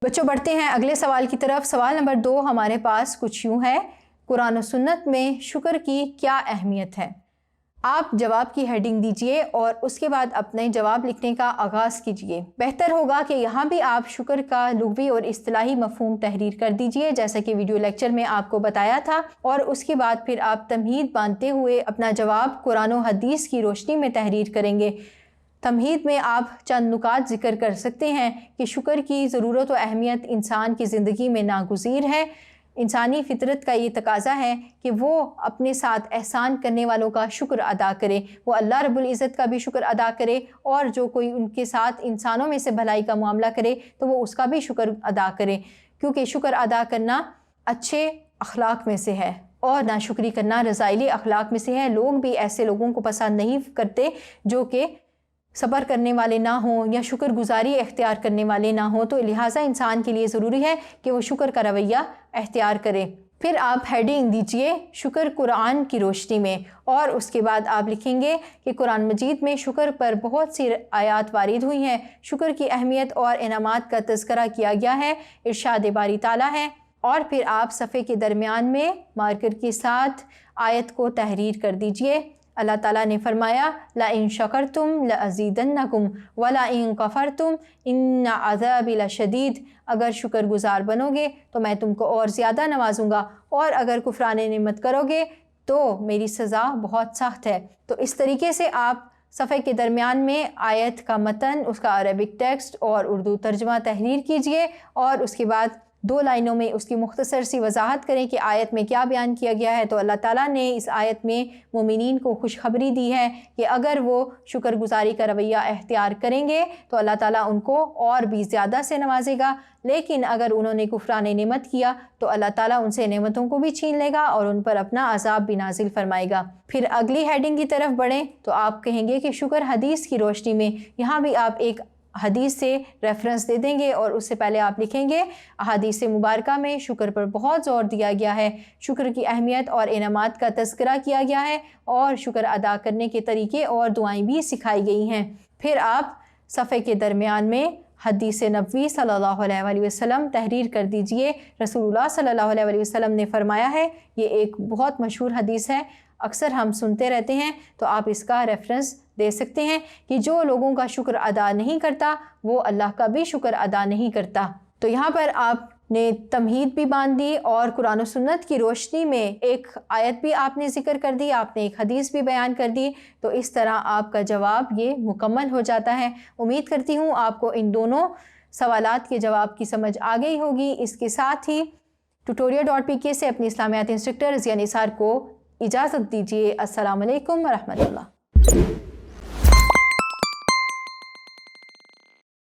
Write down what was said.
بچوں بڑھتے ہیں اگلے سوال کی طرف۔ سوال نمبر 2 ہمارے پاس کچھ یوں ہے، قرآن و سنت میں شکر کی کیا اہمیت ہے؟ آپ جواب کی ہیڈنگ دیجئے اور اس کے بعد اپنے جواب لکھنے کا آغاز کیجئے۔ بہتر ہوگا کہ یہاں بھی آپ شکر کا لغوی اور اصطلاحی مفہوم تحریر کر دیجئے جیسا کہ ویڈیو لیکچر میں آپ کو بتایا تھا، اور اس کے بعد پھر آپ تمہید باندھتے ہوئے اپنا جواب قرآن و حدیث کی روشنی میں تحریر کریں گے۔ تمہید میں آپ چند نکات ذکر کر سکتے ہیں کہ شکر کی ضرورت و اہمیت انسان کی زندگی میں ناگزیر ہے۔ انسانی فطرت کا یہ تقاضا ہے کہ وہ اپنے ساتھ احسان کرنے والوں کا شکر ادا کرے، وہ اللہ رب العزت کا بھی شکر ادا کرے، اور جو کوئی ان کے ساتھ انسانوں میں سے بھلائی کا معاملہ کرے تو وہ اس کا بھی شکر ادا کرے، کیونکہ شکر ادا کرنا اچھے اخلاق میں سے ہے اور ناشکری کرنا رذائل اخلاق میں سے ہے۔ لوگ بھی ایسے لوگوں کو پسند نہیں کرتے جو کہ صبر کرنے والے نہ ہوں یا شکر گزاری اختیار کرنے والے نہ ہوں، تو لہٰذا انسان کے لیے ضروری ہے کہ وہ شکر کا رویہ اختیار کرے۔ پھر آپ ہیڈنگ دیجئے شکر قرآن کی روشنی میں، اور اس کے بعد آپ لکھیں گے کہ قرآن مجید میں شکر پر بہت سی آیات وارد ہوئی ہیں، شکر کی اہمیت اور انعامات کا تذکرہ کیا گیا ہے، ارشاد باری تعالیٰ ہے، اور پھر آپ صفحے کے درمیان میں مارکر کے ساتھ آیت کو تحریر کر دیجئے۔ اللہ تعالیٰ نے فرمایا لَإِن شَكَرْتُمْ لَأَزِيدَنَّكُمْ وَلَئِن كَفَرْتُمْ إِنَّ عَذَابِي لَشَدِيدٌ، اگر شکر گزار بنو گے تو میں تم کو اور زیادہ نوازوں گا، اور اگر کفران نعمت کرو گے تو میری سزا بہت سخت ہے۔ تو اس طریقے سے آپ صفحے کے درمیان میں آیت کا متن، اس کا عربک ٹیکسٹ اور اردو ترجمہ تحریر کیجئے، اور اس کے بعد 2 لائنوں میں اس کی مختصر سی وضاحت کریں کہ آیت میں کیا بیان کیا گیا ہے۔ تو اللہ تعالیٰ نے اس آیت میں مومنین کو خوشخبری دی ہے کہ اگر وہ شکر گزاری کا رویہ اختیار کریں گے تو اللہ تعالیٰ ان کو اور بھی زیادہ سے نوازے گا، لیکن اگر انہوں نے کفران نعمت کیا تو اللہ تعالیٰ ان سے نعمتوں کو بھی چھین لے گا اور ان پر اپنا عذاب بھی نازل فرمائے گا۔ پھر اگلی ہیڈنگ کی طرف بڑھیں تو آپ کہیں گے کہ شکر حدیث کی روشنی میں، یہاں بھی آپ ایک حدیث سے ریفرنس دے دیں گے، اور اس سے پہلے آپ لکھیں گے احادیث مبارکہ میں شکر پر بہت زور دیا گیا ہے، شکر کی اہمیت اور انعامات کا تذکرہ کیا گیا ہے، اور شکر ادا کرنے کے طریقے اور دعائیں بھی سکھائی گئی ہیں۔ پھر آپ صفحے کے درمیان میں حدیث نبوی صلی اللہ علیہ وآلہ وسلم تحریر کر دیجئے۔ رسول اللہ صلی اللہ علیہ وآلہ وسلم نے فرمایا ہے، یہ ایک بہت مشہور حدیث ہے، اکثر ہم سنتے رہتے ہیں، تو آپ اس کا ریفرنس دے سکتے ہیں کہ جو لوگوں کا شکر ادا نہیں کرتا وہ اللہ کا بھی شکر ادا نہیں کرتا۔ تو یہاں پر آپ نے تمہید بھی باندھ دی اور قرآن و سنت کی روشنی میں ایک آیت بھی آپ نے ذکر کر دی، آپ نے ایک حدیث بھی بیان کر دی، تو اس طرح آپ کا جواب یہ مکمل ہو جاتا ہے۔ امید کرتی ہوں آپ کو ان دونوں سوالات کے جواب کی سمجھ آ گئی ہوگی۔ اس کے ساتھ ہی tutorial.pk سے اپنی اسلامیات انسٹرکٹر رضیہ نثار کو اجازت دیجیے۔ السلام علیکم ورحمۃ اللہ۔